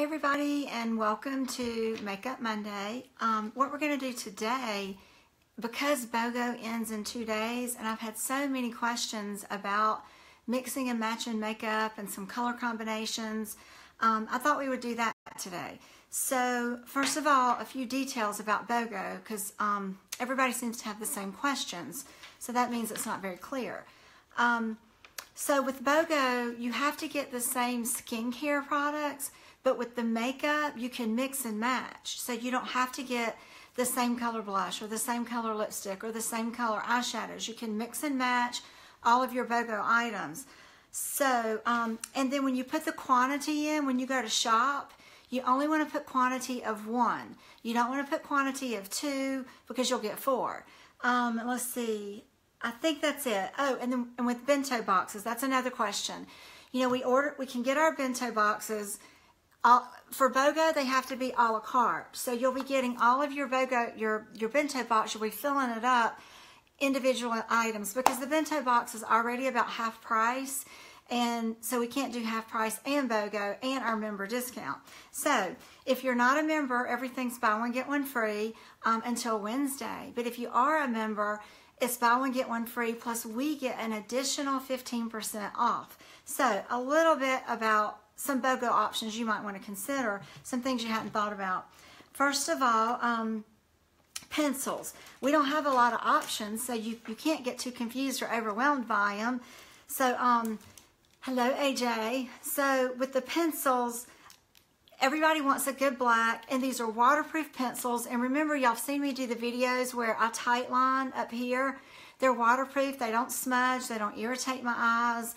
Hey everybody, and welcome to Makeup Monday. What we're going to do today, because BOGO ends in 2 days, and I've had so many questions about mixing and matching makeup and some color combinations, I thought we would do that today. So first of all, a few details about BOGO, because everybody seems to have the same questions, so that means it's not very clear. So with BOGO, you have to get the same skincare products, but with the makeup, you can mix and match. So you don't have to get the same color blush or the same color lipstick or the same color eyeshadows. You can mix and match all of your BOGO items. So, and then when you put the quantity in, when you go to shop, you only want to put quantity of 1. You don't want to put quantity of 2 because you'll get 4. Let's see. I think that's it. Oh, and with bento boxes, that's another question. You know, we can get our bento boxes. For BOGO, they have to be a la carte. So you'll be getting all of your BOGO, your bento box, you'll be filling it up individual items because the bento box is already about half price. And so we can't do half price and BOGO and our member discount. So if you're not a member, everything's buy one, get one free until Wednesday. But if you are a member, it's buy one, get one free, plus we get an additional 15% off. So a little bit about some BOGO options you might want to consider, some things you hadn't thought about. First of all, pencils. We don't have a lot of options, so you can't get too confused or overwhelmed by them. So, hello AJ. So with the pencils, everybody wants a good black, and these are waterproof pencils. And remember, y'all have seen me do the videos where I tight line up here. They're waterproof, they don't smudge, they don't irritate my eyes.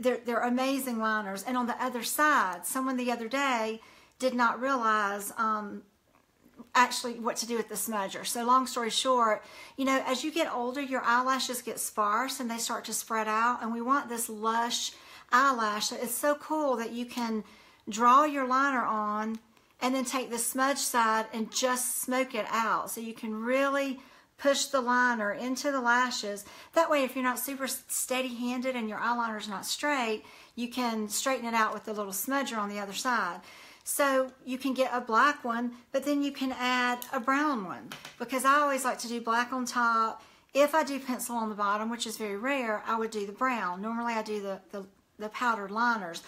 They're amazing liners. And on the other side, someone the other day did not realize actually what to do with the smudger. So long story short, you know, as you get older, your eyelashes get sparse and they start to spread out. And we want this lush eyelash. It's so cool that you can draw your liner on and then take the smudge side and just smoke it out. So you can really push the liner into the lashes. That way, if you're not super steady-handed and your eyeliner's not straight, you can straighten it out with the little smudger on the other side. So you can get a black one, but then you can add a brown one, because I always like to do black on top. If I do pencil on the bottom, which is very rare, I would do the brown. Normally I do the powdered liners.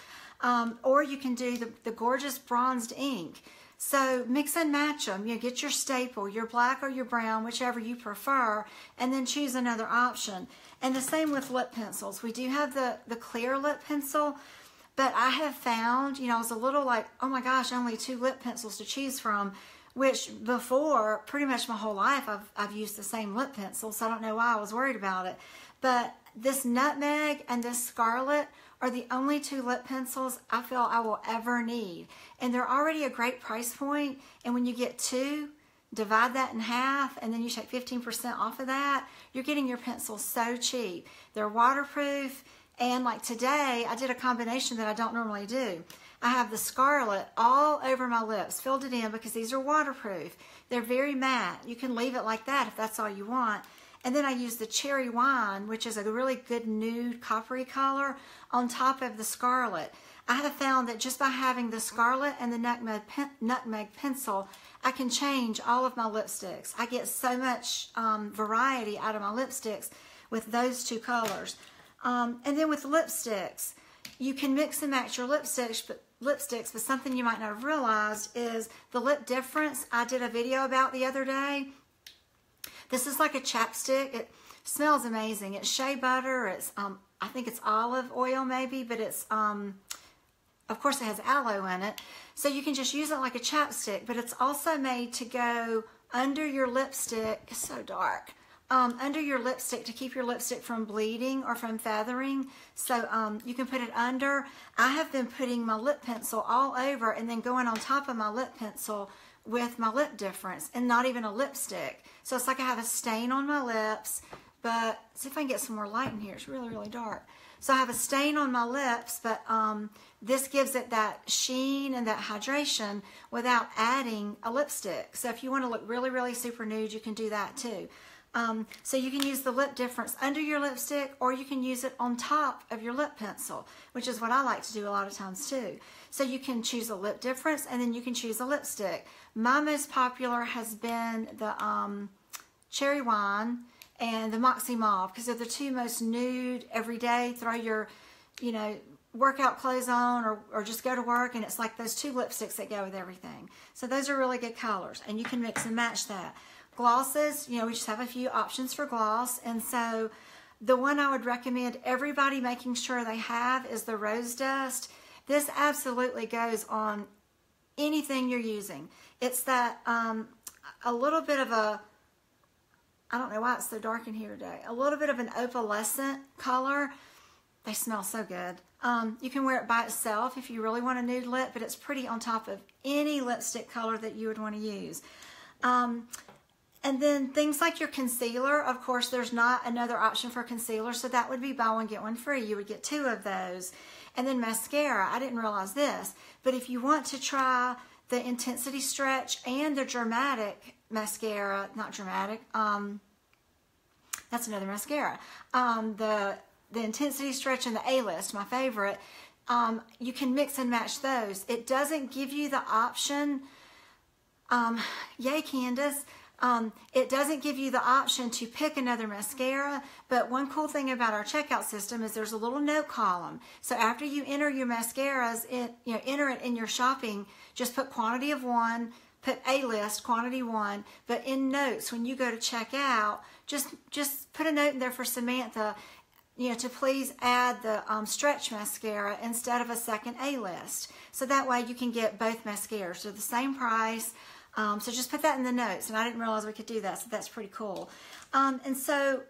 Or you can do the gorgeous bronzed ink. So mix and match them. You get your staple, your black or your brown, whichever you prefer, and then choose another option. And the same with lip pencils. We do have the clear lip pencil, but I have found, you know, I was a little like, oh my gosh, only 2 lip pencils to choose from, which before, pretty much my whole life, I've used the same lip pencil, so I don't know why I was worried about it. But this nutmeg and this scarlet are the only 2 lip pencils I feel I will ever need. And they're already a great price point. And when you get 2, divide that in half, and then you take 15% off of that, you're getting your pencils so cheap. They're waterproof. And like today, I did a combination that I don't normally do. I have the scarlet all over my lips, filled it in because these are waterproof. They're very matte. You can leave it like that if that's all you want. And then I use the cherry wine, which is a really good nude coppery color, on top of the scarlet. I have found that just by having the scarlet and the nutmeg pencil, I can change all of my lipsticks. I get so much variety out of my lipsticks with those 2 colors. And then with lipsticks, you can mix and match your lipsticks, but something you might not have realized is the lip difference I did a video about the other day. This is like a chapstick. It smells amazing. It's shea butter. It's I think it's olive oil maybe, but it's of course it has aloe in it. So you can just use it like a chapstick, but it's also made to go under your lipstick. It's so dark. Under your lipstick to keep your lipstick from bleeding or from feathering. So you can put it under. I have been putting my lip pencil all over and then going on top of my lip pencil with my lip difference, and not even a lipstick. So it's like I have a stain on my lips, but see if I can get some more light in here. It's really, really dark. So I have a stain on my lips, but this gives it that sheen and that hydration without adding a lipstick. So if you want to look really, really super nude, you can do that too. So you can use the lip difference under your lipstick, or you can use it on top of your lip pencil, which is what I like to do a lot of times too. So you can choose a lip difference, and then you can choose a lipstick. My most popular has been the Cherry Wine and the Moxie Mauve, because they're the two most nude, everyday, throw your, workout clothes on, or just go to work, and it's like those two lipsticks that go with everything. So those are really good colors, and you can mix and match that. Glosses, we just have a few options for gloss, and so the one I would recommend everybody making sure they have is the Rose Dust. This absolutely goes on anything you're using. It's that a little bit of a, I don't know why it's so dark in here today, a little bit of an opalescent color. They smell so good. You can wear it by itself if you really want a nude lip, but it's pretty on top of any lipstick color that you would want to use. And then things like your concealer, of course, there's not another option for concealer, so that would be buy one, get one free. You would get 2 of those. And then mascara, I didn't realize this, but if you want to try the Intensity Stretch and the Dramatic mascara, not Dramatic, that's another mascara, the Intensity Stretch and the A-List, my favorite, you can mix and match those. It doesn't give you the option, yay Candace, it doesn't give you the option to pick another mascara, but one cool thing about our checkout system is there's a little note column. So after you enter your mascaras, enter it in your shopping, just put quantity of 1, put A-List, quantity 1, but in notes, when you go to check out, just put a note in there for Samantha, to please add the stretch mascara instead of a second A-List. So that way you can get both mascaras. So the same price. So just put that in the notes, and I didn't realize we could do that, so that's pretty cool. And so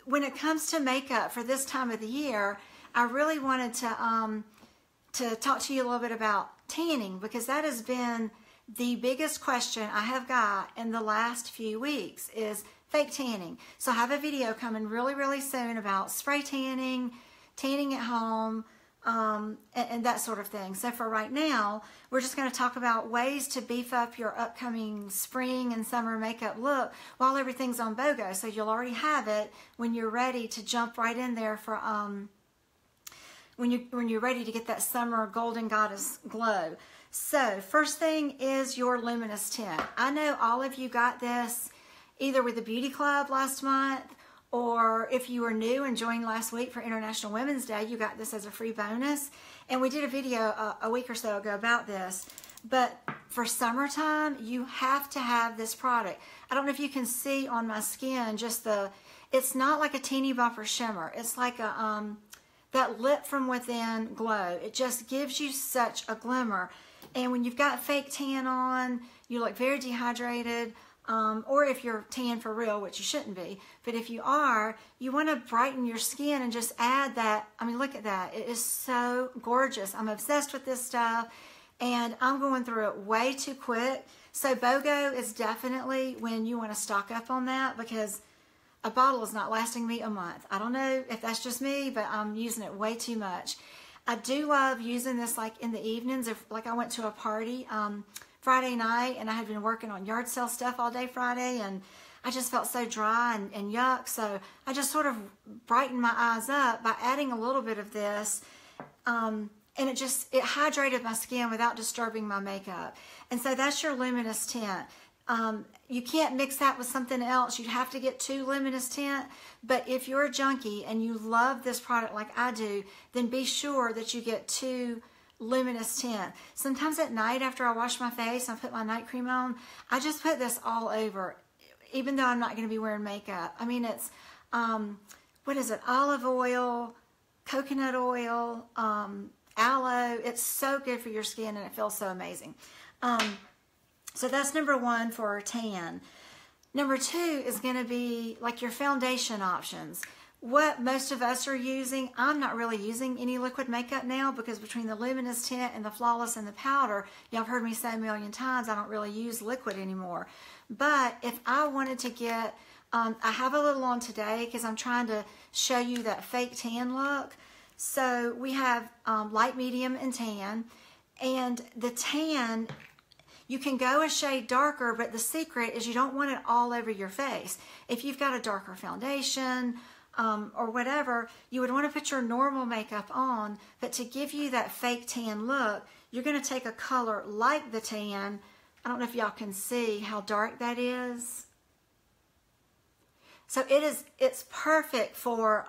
when it comes to makeup for this time of the year, I really wanted to talk to you a little bit about tanning, because that has been the biggest question I have got in the last few weeks is fake tanning. So I have a video coming really, really soon about spray tanning, tanning at home, and that sort of thing. So for right now, we're just going to talk about ways to beef up your upcoming spring and summer makeup look while everything's on BOGO. So you'll already have it when you're ready to jump right in there for when you're ready to get that summer golden goddess glow. So first thing is your luminous tint. I know all of you got this either with the Beauty Club last month, or if you were new and joined last week for International Women's Day, you got this as a free bonus. And we did a video a week or so ago about this. But for summertime, you have to have this product. I don't know if you can see on my skin, it's not like a teeny bopper shimmer. It's like that lit from within glow. It just gives you such a glimmer. And when you've got fake tan on, you look very dehydrated. Or if you're tan for real, which you shouldn't be, but if you are, you want to brighten your skin and just add that. I mean, look at that. It is so gorgeous. I'm obsessed with this stuff, and I'm going through it way too quick. So BOGO is definitely when you want to stock up on that, because a bottle is not lasting me a month. I don't know if that's just me, but I'm using it way too much. I do love using this like in the evenings, like I went to a party Friday night, and I had been working on yard sale stuff all day Friday, and I just felt so dry and yuck, so I just sort of brightened my eyes up by adding a little bit of this, and it hydrated my skin without disturbing my makeup. And so that's your luminous tint. You can't mix that with something else. You'd have to get 2 luminous tint, but if you're a junkie and you love this product like I do, then be sure that you get 2 luminous tint. Sometimes at night after I wash my face and I put my night cream on, I just put this all over, even though I'm not going to be wearing makeup. I mean, it's, what is it, olive oil, coconut oil, aloe. It's so good for your skin, and it feels so amazing. So that's number 1 for tan. Number 2 is going to be like your foundation options. What most of us are using, I'm not really using any liquid makeup now, because between the luminous tint and the flawless and the powder, y'all have heard me say a million times, I don't really use liquid anymore. But if I wanted to get, I have a little on today because I'm trying to show you that fake tan look. So we have light, medium, and tan. And the tan, You can go a shade darker, but the secret is you don't want it all over your face. If you've got a darker foundation or whatever, you would want to put your normal makeup on, but to give you that fake tan look, you're going to take a color like the tan. I don't know if y'all can see how dark that is. So it's perfect for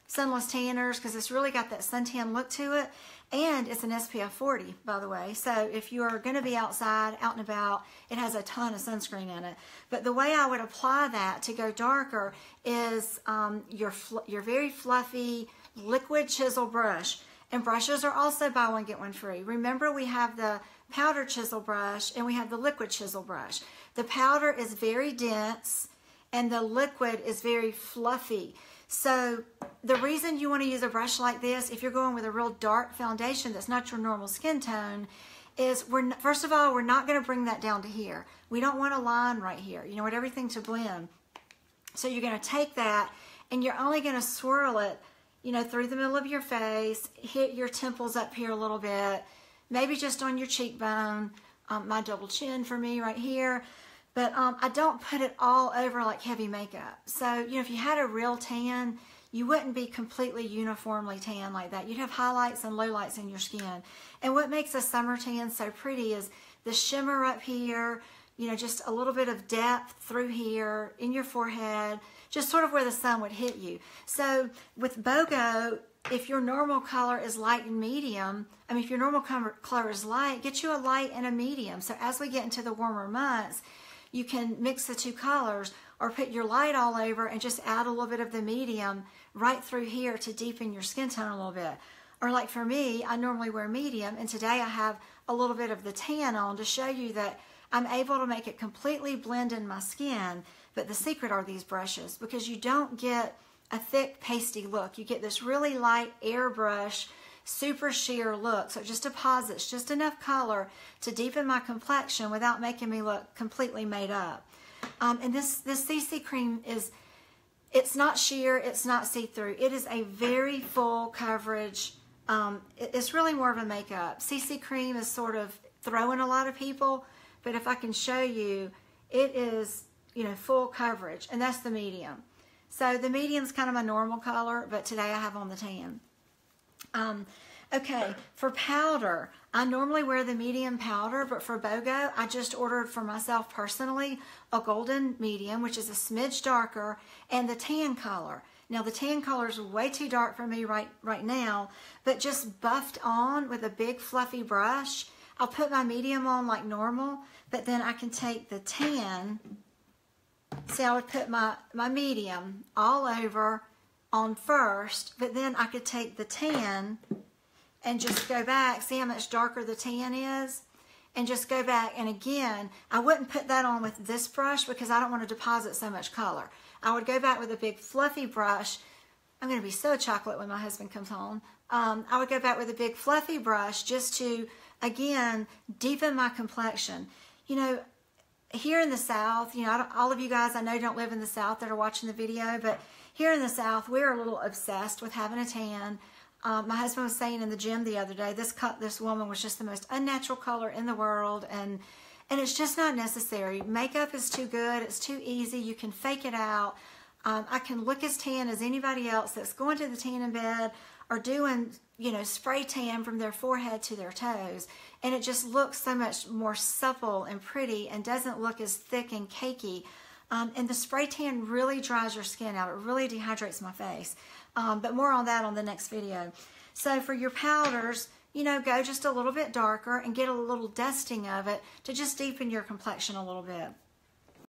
sunless tanners because it's really got that suntan look to it. And it's an SPF 40, by the way. So if you're going to be outside, out and about, it has a ton of sunscreen in it. But the way I would apply that to go darker is your very fluffy liquid chisel brush. And brushes are also buy one, get one free. Remember, we have the powder chisel brush and we have the liquid chisel brush. The powder is very dense and the liquid is very fluffy. So the reason you want to use a brush like this, if you're going with a real dark foundation that's not your normal skin tone, is first of all, we're not going to bring that down to here. We don't want a line right here. You want everything to blend. So you're going to take that and you're only going to swirl it, through the middle of your face, hit your temples up here a little bit, maybe just on your cheekbone, my double chin for me right here. But I don't put it all over like heavy makeup. So, if you had a real tan, you wouldn't be completely uniformly tan like that. You'd have highlights and lowlights in your skin. And what makes a summer tan so pretty is the shimmer up here, just a little bit of depth through here, in your forehead, just sort of where the sun would hit you. So with BOGO, if your normal color is light and medium, if your normal color is light, get you a light and a medium. So as we get into the warmer months, you can mix the two colors or put your light all over and just add a little bit of the medium right through here to deepen your skin tone a little bit. Or like for me, I normally wear medium, and today I have a little bit of the tan on to show you that I'm able to make it completely blend in my skin. But the secret are these brushes, because you don't get a thick pasty look. You get this really light airbrush, super sheer look. So it just deposits just enough color to deepen my complexion without making me look completely made up. And this CC cream it's not sheer, it's not see-through. It is a very full coverage. It's really more of a makeup. CC cream is sort of throwing a lot of people, but if I can show you, it is, full coverage, and that's the medium. So the medium's kind of my normal color, but today I have on the tan. Okay, for powder, I normally wear the medium powder, but for BOGO, I just ordered for myself personally a golden medium, which is a smidge darker, and the tan color. Now the tan color is way too dark for me right now, but just buffed on with a big fluffy brush. I'll put my medium on like normal, but then I can take the tan. See, I would put my medium all over on first, but then I could take the tan and just go back. See how much darker the tan is? And just go back. And again, I wouldn't put that on with this brush because I don't want to deposit so much color. I would go back with a big fluffy brush. I'm going to be so chocolate when my husband comes home. I would go back with a big fluffy brush just to, again, deepen my complexion. Here in the South, all of you guys I know don't live in the South that are watching the video, but here in the South, we're a little obsessed with having a tan. My husband was saying in the gym the other day, this woman was just the most unnatural color in the world, and it's just not necessary. Makeup is too good. It's too easy. You can fake it out. I can look as tan as anybody else that's going to the tanning bed or doing, spray tan from their forehead to their toes, and it just looks so much more supple and pretty and doesn't look as thick and cakey. And the spray tan really dries your skin out. It really dehydrates my face. But more on that on the next video. So for your powders, go just a little bit darker and get a little dusting of it to just deepen your complexion a little bit.